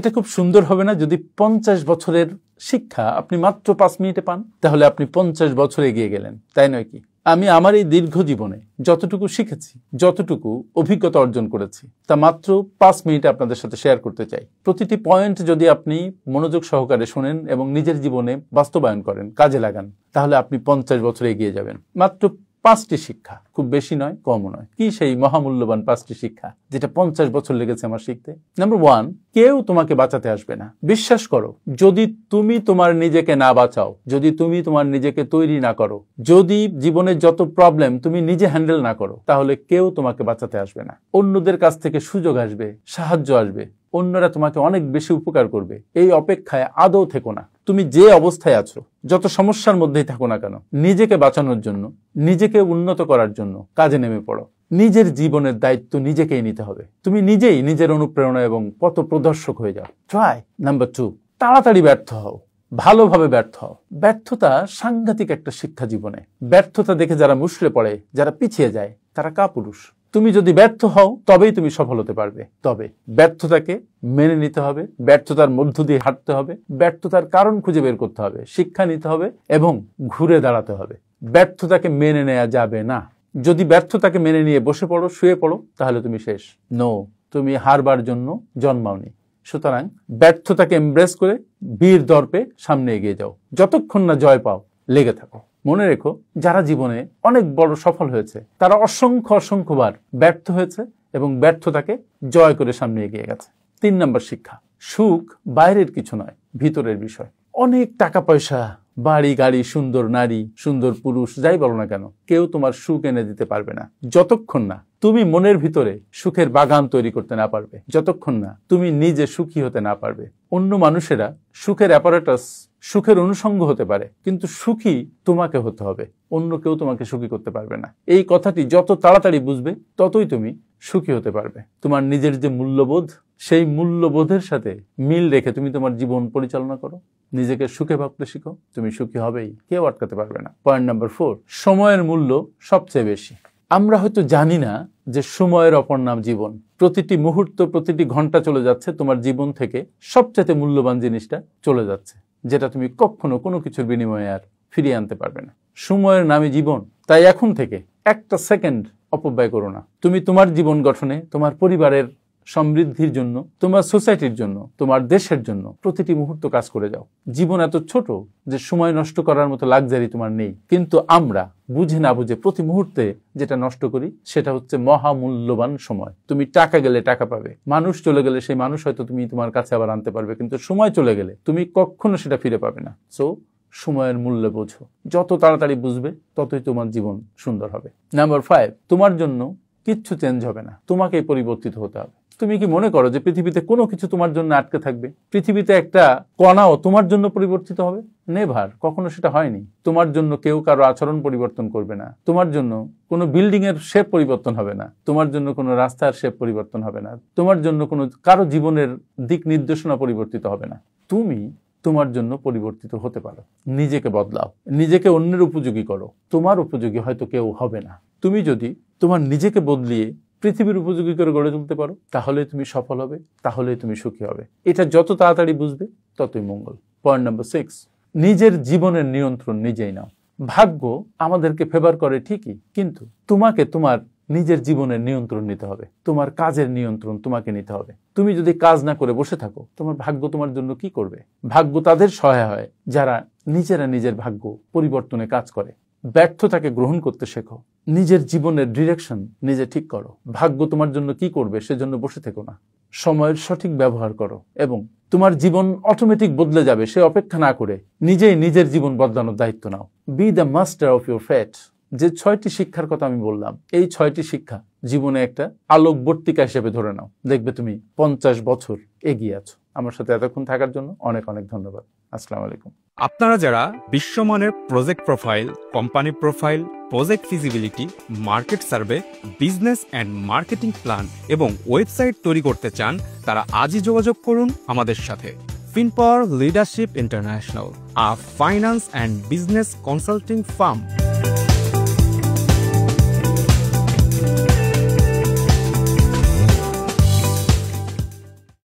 এটা খুব সুন্দর হবে না যদি 50 বছরের শিক্ষা আপনি মাত্র 5 মিনিটে পান? তাহলে আপনি 50 বছর এগিয়ে গেলেন, তাই নয় কি? আমি আমার এই দীর্ঘ জীবনে যতটুকু শিখেছি, যতটুকু অভিজ্ঞতা অর্জন করেছি, তা মাত্র 5 মিনিটে আপনাদের সাথে শেয়ার করতে চাই। প্রতিটি পয়েন্ট যদি আপনি মনোযোগ সহকারে শোনেন এবং নিজের জীবনে বাস্তবায়ন করেন, কাজে লাগান, তাহলে আপনি 50 বছর এগিয়ে যাবেন। মাত্র 5টি শিক্ষা, খুব বেশি নয়, কমও নয়। কি সেই মহামূল্যবান 5টি শিক্ষা যেটা 50 বছর লেগেছে আমার শিখতে? নাম্বার 1, কেউ তোমাকে বাঁচাতে আসবে না। বিশ্বাস করো, যদি তুমি তোমার নিজেকে না বাঁচাও, যদি তুমি তোমার নিজেকে তৈরি না করো, যদি জীবনের যত প্রবলেম তুমি নিজে হ্যান্ডেল না করো, তাহলে কেউ তোমাকে বাঁচাতে আসবে না। অন্যদের কাছ থেকে সুযোগ আসবে, সাহায্য আসবে, অন্যরা তোমাকে অনেক বেশি উপকার করবে। এই অপেক্ষায় আদৌ থেকো না। তুমি যে অবস্থায় আছো, যত সমস্যার মধ্যেই থাকো না কেন, নিজেকে বাঁচানোর জন্য, নিজেকে উন্নত করার জন্য কাজে নেমে পড়ো। নিজের জীবনের দায়িত্ব নিজেকেই নিতে হবে। তুমি নিজেই নিজের অনুপ্রেরণা এবং পথ প্রদর্শক হয়ে যাও। ট্রাই। নাম্বার 2, তাড়াতাড়ি ব্যর্থ হও, ভালোভাবে ব্যর্থ হও। ব্যর্থতা সাংঘাতিক একটা শিক্ষা জীবনে। ব্যর্থতা দেখে যারা মুষড়ে পড়ে, যারা পিছিয়ে যায়, তারা কাপুরুষ। তুমি যদি ব্যর্থ হও তবেই তুমি সফল হতে পারবে। তবে ব্যর্থতাকে মেনে নিতে হবে, ব্যর্থতার মধ্য দিয়ে হাঁটতে হবে, ব্যর্থতার কারণ খুঁজে বের করতে হবে, শিক্ষা নিতে হবে এবং ঘুরে দাঁড়াতে হবে। ব্যর্থতাকে মেনে নেওয়া যাবে না। যদি ব্যর্থতাকে মেনে নিয়ে বসে পড়ো, শুয়ে পড়ো, তাহলে তুমি শেষ। নো, তুমি হারবার জন্য জন্মাওনি। সুতরাং ব্যর্থতাকে এমব্রেস করে বীর দর্পে সামনে এগিয়ে যাও। যতক্ষণ না জয় পাও, লেগে থাকো। মনে রেখো, যারা জীবনে অনেক বড় সফল হয়েছে, তারা অসংখ্যবার ব্যর্থ হয়েছে এবং ব্যর্থতাকে জয় করে সামনে এগিয়ে গেছে। 3 নম্বর শিক্ষা, সুখ বাইরের কিছু নয়, ভিতরের বিষয়। অনেক টাকা পয়সা, বাড়ি গাড়ি, সুন্দর নারী, সুন্দর পুরুষ, যাই বলো না কেন, কেউ তোমার সুখ এনে দিতে পারবে না যতক্ষণ না তুমি মনের ভিতরে সুখের বাগান তৈরি করতে না পারবে, যতক্ষণ না তুমি নিজে সুখী হতে না পারবে। অন্য মানুষেরা সুখের অ্যাপারেটাস, সুখের অনুষঙ্গ হতে পারে, কিন্তু সুখী তোমাকে হতে হবে। অন্য কেউ তোমাকে সুখী করতে পারবে না। এই কথাটি যত তাড়াতাড়ি বুঝবে, ততই তুমি সুখী হতে পারবে। তোমার নিজের যে মূল্যবোধ, সেই মূল্যবোধের সাথে মিল রেখে তুমি তোমার জীবন পরিচালনা করো, নিজেকে সুখে ভাবতে শিখো, তুমি সুখী হবেই, কেউ আটকাতে পারবে না। পয়েন্ট নাম্বার 4, সময়ের মূল্য সবচেয়ে বেশি। আমরা হয়তো জানি না যে সময়ের অপর নাম জীবন। প্রতিটি মুহূর্ত, প্রতিটি ঘন্টা চলে যাচ্ছে, তোমার জীবন থেকে সবচেয়ে মূল্যবান জিনিসটা চলে যাচ্ছে, যেটা তুমি কখনো কোনো কিছুর বিনিময়ে আর ফিরিয়ে আনতে পারবে না। সময়ের নামই জীবন। তাই এখন থেকে একটা সেকেন্ড অপব্যয় করো না। তুমি তোমার জীবন গঠনে, তোমার পরিবারের সমৃদ্ধির জন্য, তোমার সোসাইটির জন্য, তোমার দেশের জন্য প্রতিটি মুহূর্ত কাজ করে যাও। জীবন এত ছোট যে সময় নষ্ট করার মতো লাক্সারি তোমার নেই, কিন্তু আমরা বুঝে না বুঝে প্রতি মুহূর্তে যেটা নষ্ট করি, সেটা হচ্ছে মহামূল্যবান সময়। তুমি টাকা গেলে টাকা পাবে, মানুষ চলে গেলে সেই মানুষ হয়তো তুমি তোমার কাছে আবার আনতে পারবে, কিন্তু সময় চলে গেলে তুমি কখনো সেটা ফিরে পাবে না। সো সময়ের মূল্য বোঝো। যত তাড়াতাড়ি বুঝবে, ততই তোমার জীবন সুন্দর হবে। নাম্বার 5, তোমার জন্য কিচ্ছু চেঞ্জ হবে না, তোমাকেই পরিবর্তিত হতে হবে। তুমি কি মনে করো যে পৃথিবীতে কোনো কিছু তোমার জন্য আটকে থাকবে? পৃথিবীতে একটা কণাও তোমার জন্য পরিবর্তিত হবে? নেভার, কখনো সেটা হয়নি। তোমার জন্য কেউ কারো আচরণ পরিবর্তন করবে না, তোমার জন্য কোনো বিল্ডিং এর শেপ পরিবর্তন হবে না, তোমার জন্য কোনো রাস্তার শেপ পরিবর্তন হবে না, তোমার জন্য কোনো কারো জীবনের দিক নির্দেশনা পরিবর্তিত হবে না। তুমি তোমার জন্য পরিবর্তিত হতে পারো। নিজেকে বদলাও, নিজেকে অন্যের উপযোগী করো। তোমার উপযোগী হয়তো কেউ হবে না। তুমি যদি তোমার নিজেকে বদলিয়ে পৃথিবীর উপযোগী করে গড়ে তুলতে পারো, তাহলে তুমি সফল হবে, তাহলে তুমি সুখী হবে। এটা যত তাড়াতাড়ি বুঝবে, ততই মঙ্গল। পয়েন্ট নাম্বার 6, নিজের জীবনের নিয়ন্ত্রণ নিজেই নাও। ভাগ্য আমাদেরকে ফেভার করে ঠিকই, কিন্তু তোমাকে তোমার নিজের জীবনের নিয়ন্ত্রণ নিতে হবে। তোমার কাজের নিয়ন্ত্রণ তোমাকে নিতে হবে। তুমি যদি কাজ না করে বসে থাকো, তোমার ভাগ্য তোমার জন্য কি করবে? ভাগ্য তাদের সহায় হয় যারা নিজেরা নিজের ভাগ্য পরিবর্তনে কাজ করে। ব্যর্থতাকে গ্রহণ করতে শেখো, নিজের জীবনের ডিরেকশন নিজে ঠিক করো। ভাগ্য তোমার জন্য কি করবে সেজন্য বসে থেকো না। সময়ের সঠিক ব্যবহার করো এবং তোমার জীবন অটোমেটিক বদলে যাবে সে অপেক্ষা না করে নিজেই নিজের জীবন বদলানোর দায়িত্ব নাও। Be the master of your fate. যে 6টি শিক্ষার কথা আমি বললাম, এই 6টি শিক্ষা জীবনে একটা আলোকবর্তিকা হিসেবে ধরে নাও। দেখবে তুমি 50 বছর এগিয়ে আছো। আমার সাথে এতক্ষণ থাকার জন্য অনেক অনেক ধন্যবাদ। আসসালামু আলাইকুম। আপনারা যারা বিশ্বমানের project profile, company profile, project feasibility, market survey, business and marketing plan এবং ওয়েবসাইট তৈরি করতে চান, তারা আজই যোগাযোগ করুন আমাদের সাথে। Finpower leadership international, a finance and business consulting farm.